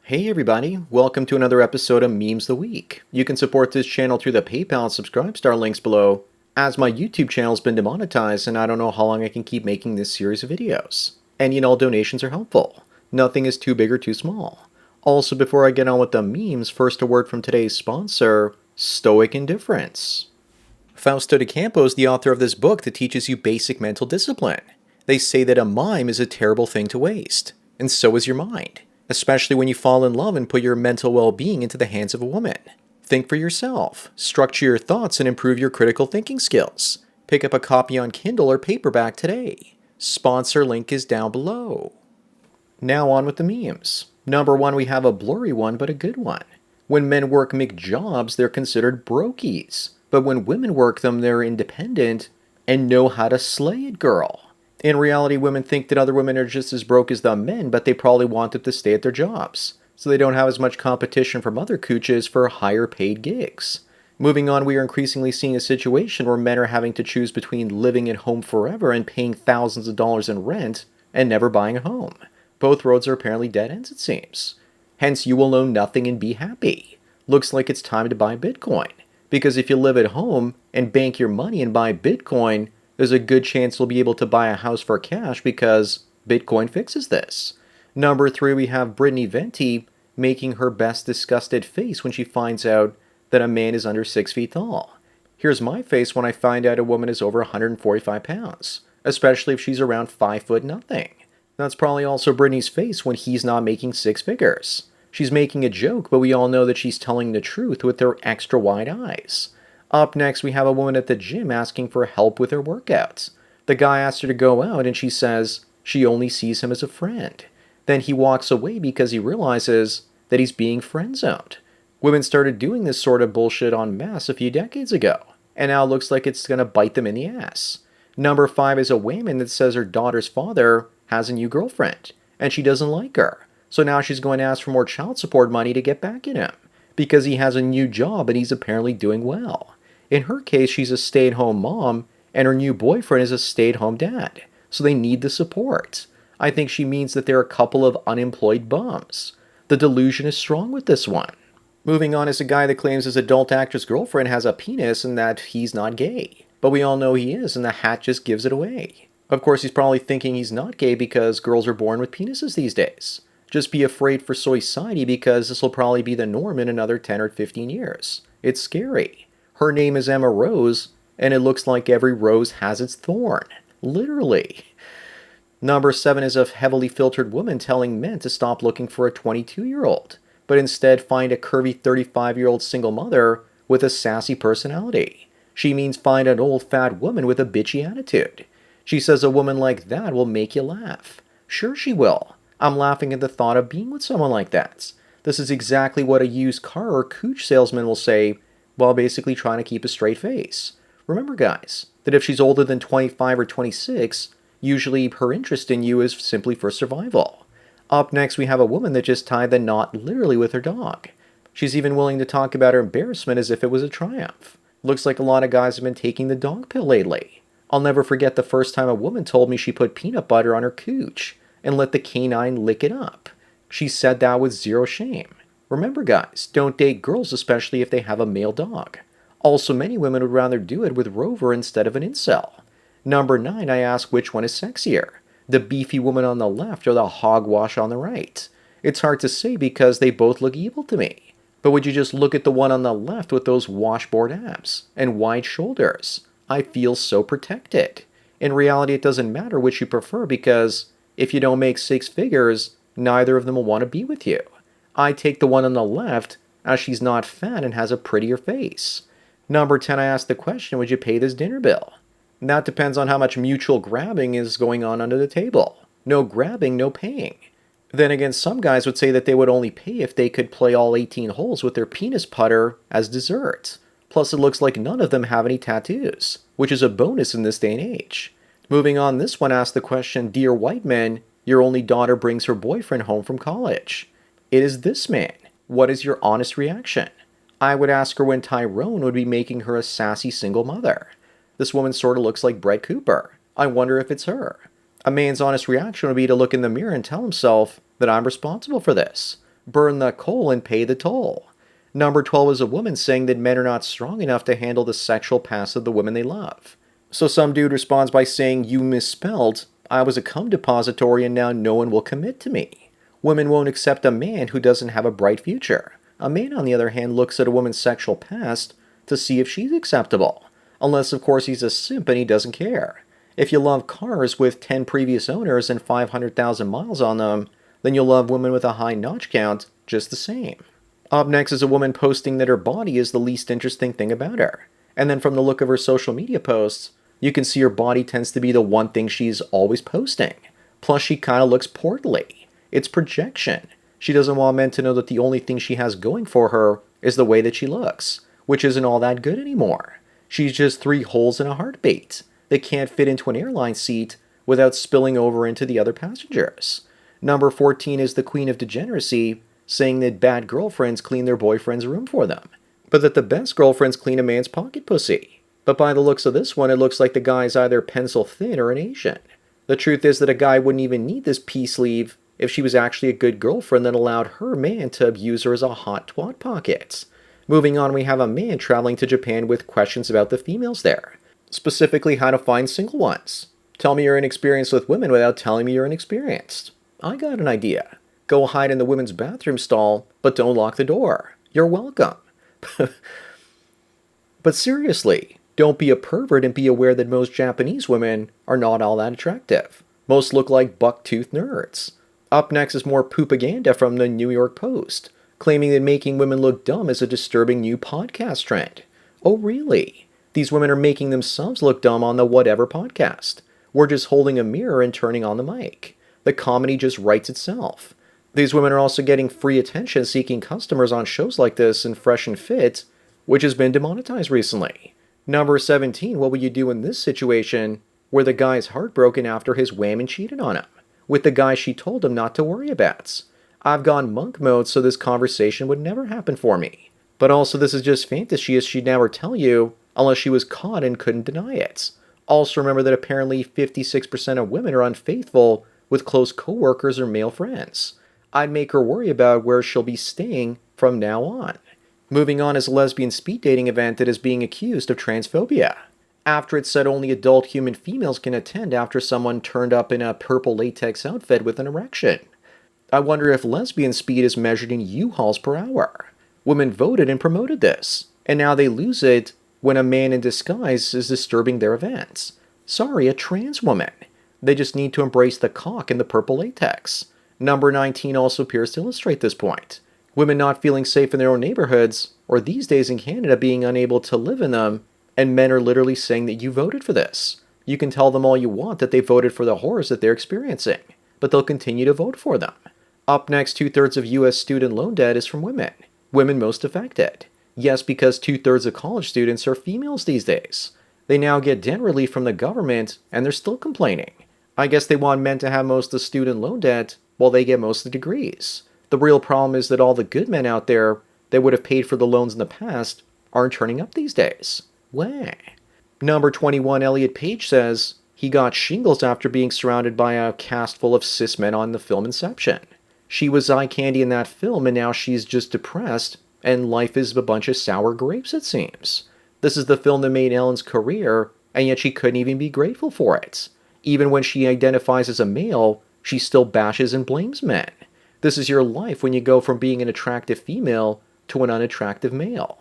Hey everybody, welcome to another episode of Memes the Week. You can support this channel through the PayPal and Subscribestar links below, as my YouTube channel's been demonetized and I don't know how long I can keep making this series of videos. Any and all donations are helpful. Nothing is too big or too small. Also, before I get on with the memes, first a word from today's sponsor, Stoic Indifference. Fausto de Campo is the author of this book that teaches you basic mental discipline. They say that a mime is a terrible thing to waste, and so is your mind, especially when you fall in love and put your mental well-being into the hands of a woman. Think for yourself, structure your thoughts, and improve your critical thinking skills. Pick up a copy on Kindle or paperback today. Sponsor link is down below. Now on with the memes. Number one, we have a blurry one, but a good one. When men work McJobs, they're considered brokies. But when women work them, they're independent and know how to slay it, girl. In reality, women think that other women are just as broke as the men, but they probably want them to stay at their jobs, so they don't have as much competition from other cooches for higher paid gigs. Moving on, we are increasingly seeing a situation where men are having to choose between living at home forever and paying thousands of dollars in rent and never buying a home. Both roads are apparently dead ends, it seems. Hence, you will know nothing and be happy. Looks like it's time to buy Bitcoin, because if you live at home and bank your money and buy Bitcoin, there's a good chance you'll be able to buy a house for cash because Bitcoin fixes this. Number three, we have Brittany Venti making her best disgusted face when she finds out that a man is under 6 feet tall. Here's my face when I find out a woman is over 145 pounds, especially if she's around 5 foot nothing. That's probably also Brittany's face when he's not making six figures. She's making a joke, but we all know that she's telling the truth with her extra wide eyes. Up next, we have a woman at the gym asking for help with her workouts. The guy asks her to go out, and she says she only sees him as a friend. Then he walks away because he realizes that he's being friend-zoned. Women started doing this sort of bullshit en masse a few decades ago, and now it looks like it's going to bite them in the ass. Number five is a woman that says her daughter's father has a new girlfriend, and she doesn't like her. So now she's going to ask for more child support money to get back at him, because he has a new job and he's apparently doing well. In her case, she's a stay-at-home mom, and her new boyfriend is a stay-at-home dad, so they need the support. I think she means that they're a couple of unemployed bums. The delusion is strong with this one. Moving on is a guy that claims his adult actress girlfriend has a penis and that he's not gay. But we all know he is, and the hat just gives it away. Of course, he's probably thinking he's not gay because girls are born with penises these days. Just be afraid for society because this will probably be the norm in another 10 or 15 years. It's scary. Her name is Emma Rose, and it looks like every rose has its thorn. Literally. Number seven is a heavily filtered woman telling men to stop looking for a 22-year-old, but instead find a curvy 35-year-old single mother with a sassy personality. She means find an old fat woman with a bitchy attitude. She says a woman like that will make you laugh. Sure she will. I'm laughing at the thought of being with someone like that. This is exactly what a used car or cooch salesman will say while basically trying to keep a straight face. Remember, guys, that if she's older than 25 or 26, usually her interest in you is simply for survival. Up next, we have a woman that just tied the knot literally with her dog. She's even willing to talk about her embarrassment as if it was a triumph. Looks like a lot of guys have been taking the dog pill lately. I'll never forget the first time a woman told me she put peanut butter on her cooch and let the canine lick it up. She said that with zero shame. Remember, guys, don't date girls, especially if they have a male dog. Also, many women would rather do it with Rover instead of an incel. Number nine, I ask which one is sexier, the beefy woman on the left or the hogwash on the right. It's hard to say because they both look evil to me. But would you just look at the one on the left with those washboard abs and wide shoulders? I feel so protected. In reality, it doesn't matter which you prefer because if you don't make six figures, neither of them will want to be with you. I take the one on the left as she's not fat and has a prettier face. Number 10, I ask the question, would you pay this dinner bill? That depends on how much mutual grabbing is going on under the table. No grabbing, no paying. Then again, some guys would say that they would only pay if they could play all 18 holes with their penis putter as dessert. Plus, it looks like none of them have any tattoos, which is a bonus in this day and age. Moving on, this one asks the question, dear white men, your only daughter brings her boyfriend home from college. It is this man. What is your honest reaction? I would ask her when Tyrone would be making her a sassy single mother. This woman sort of looks like Brett Cooper. I wonder if it's her. A man's honest reaction would be to look in the mirror and tell himself that I'm responsible for this. Burn the coal and pay the toll. Number 12 is a woman saying that men are not strong enough to handle the sexual past of the women they love. So some dude responds by saying, "You misspelled. I was a cum depository and now no one will commit to me." Women won't accept a man who doesn't have a bright future. A man, on the other hand, looks at a woman's sexual past to see if she's acceptable. Unless, of course, he's a simp and he doesn't care. If you love cars with 10 previous owners and 500,000 miles on them, then you'll love women with a high notch count just the same. Up next is a woman posting that her body is the least interesting thing about her. And then from the look of her social media posts, you can see her body tends to be the one thing she's always posting. Plus, she kind of looks portly. It's projection. She doesn't want men to know that the only thing she has going for her is the way that she looks, which isn't all that good anymore. She's just 3 holes in a heartbeat that can't fit into an airline seat without spilling over into the other passengers. Number 14 is the queen of degeneracy, saying that bad girlfriends clean their boyfriend's room for them, but that the best girlfriends clean a man's pocket pussy. But by the looks of this one, it looks like the guy's either pencil thin or an Asian. The truth is that a guy wouldn't even need this pea sleeve if she was actually a good girlfriend that allowed her man to abuse her as a hot twat pocket. Moving on, we have a man traveling to Japan with questions about the females there. Specifically, how to find single ones. Tell me you're inexperienced with women without telling me you're inexperienced. I got an idea. Go hide in the women's bathroom stall, but don't lock the door. You're welcome. But seriously, don't be a pervert and be aware that most Japanese women are not all that attractive. Most look like buck-toothed nerds. Up next is more poopaganda from the New York Post, claiming that making women look dumb is a disturbing new podcast trend. Oh really? These women are making themselves look dumb on the Whatever podcast. We're just holding a mirror and turning on the mic. The comedy just writes itself. These women are also getting free attention-seeking customers on shows like this and Fresh and Fit, which has been demonetized recently. Number 17, what will you do in this situation where the guy's heartbroken after his whammon cheated on him with the guy she told him not to worry about? I've gone monk mode so this conversation would never happen for me. But also this is just fantasy as she'd never tell you unless she was caught and couldn't deny it. Also remember that apparently 56% of women are unfaithful with close coworkers or male friends. I'd make her worry about where she'll be staying from now on. Moving on is a lesbian speed dating event that is being accused of transphobia. After it said only adult human females can attend after someone turned up in a purple latex outfit with an erection. I wonder if lesbian speed is measured in U-Hauls per hour. Women voted and promoted this, and now they lose it when a man in disguise is disturbing their events. Sorry, a trans woman. They just need to embrace the cock and the purple latex. Number 19 also appears to illustrate this point. Women not feeling safe in their own neighborhoods, or these days in Canada being unable to live in them, and men are literally saying that you voted for this. You can tell them all you want that they voted for the horrors that they're experiencing, but they'll continue to vote for them. Up next, 2/3 of U.S. student loan debt is from women. Women most affected. Yes, because 2/3 of college students are females these days. They now get debt relief from the government, and they're still complaining. I guess they want men to have most of the student loan debt while they get most of the degrees. The real problem is that all the good men out there that would have paid for the loans in the past aren't turning up these days. Wah. Number 21, Elliot Page says he got shingles after being surrounded by a cast full of cis men on the film Inception. She was eye candy in that film and now she's just depressed and life is a bunch of sour grapes, it seems. This is the film that made Ellen's career, and yet she couldn't even be grateful for it. Even when she identifies as a male, she still bashes and blames men. This is your life when you go from being an attractive female to an unattractive male.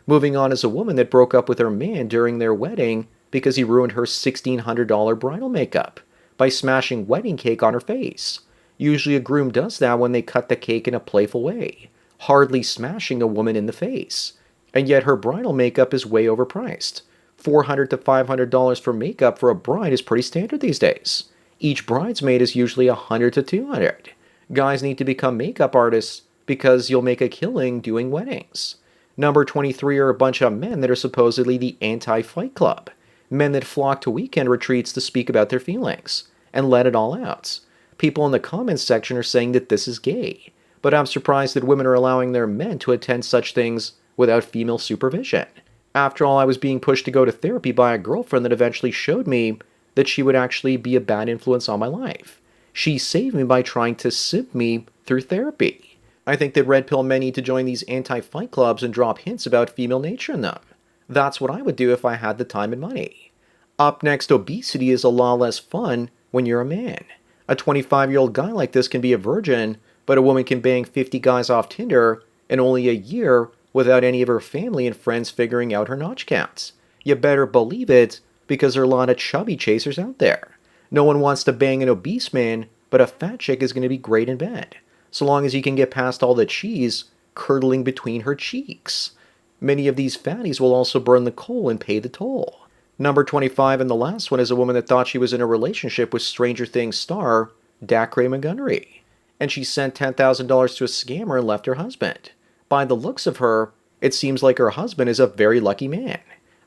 Moving on is a woman that broke up with her man during their wedding because he ruined her $1,600 bridal makeup by smashing wedding cake on her face. Usually a groom does that when they cut the cake in a playful way, hardly smashing a woman in the face. And yet her bridal makeup is way overpriced. $400 to $500 for makeup for a bride is pretty standard these days. Each bridesmaid is usually $100 to $200. Guys need to become makeup artists because you'll make a killing doing weddings. Number 23 are a bunch of men that are supposedly the anti-Fight Club. Men that flock to weekend retreats to speak about their feelings and let it all out. People in the comments section are saying that this is gay, but I'm surprised that women are allowing their men to attend such things without female supervision. After all, I was being pushed to go to therapy by a girlfriend that eventually showed me that she would actually be a bad influence on my life. She saved me by trying to simp me through therapy. I think that red pill men need to join these anti-fight clubs and drop hints about female nature in them. That's what I would do if I had the time and money. Up next, obesity is a lot less fun when you're a man. A 25-year-old guy like this can be a virgin, but a woman can bang 50 guys off Tinder in only a year without any of her family and friends figuring out her notch counts. You better believe it, because there are a lot of chubby chasers out there. No one wants to bang an obese man, but a fat chick is going to be great in bed, so long as you can get past all the cheese curdling between her cheeks. Many of these fatties will also burn the coal and pay the toll. Number 25 and the last one is a woman that thought she was in a relationship with Stranger Things star Dacre Montgomery, and she sent $10,000 to a scammer and left her husband. By the looks of her, it seems like her husband is a very lucky man.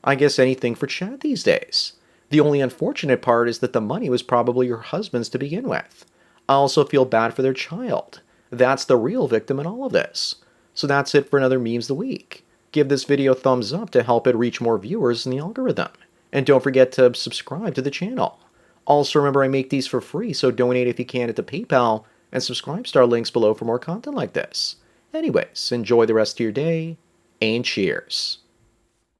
I guess anything for Chad these days. The only unfortunate part is that the money was probably her husband's to begin with. I also feel bad for their child. That's the real victim in all of this. So that's it for another Memes the Week. Give this video a thumbs up to help it reach more viewers in the algorithm. And don't forget to subscribe to the channel. Also remember, I make these for free, so donate if you can at the PayPal, and subscribe star links below for more content like this. Anyways, enjoy the rest of your day, and cheers.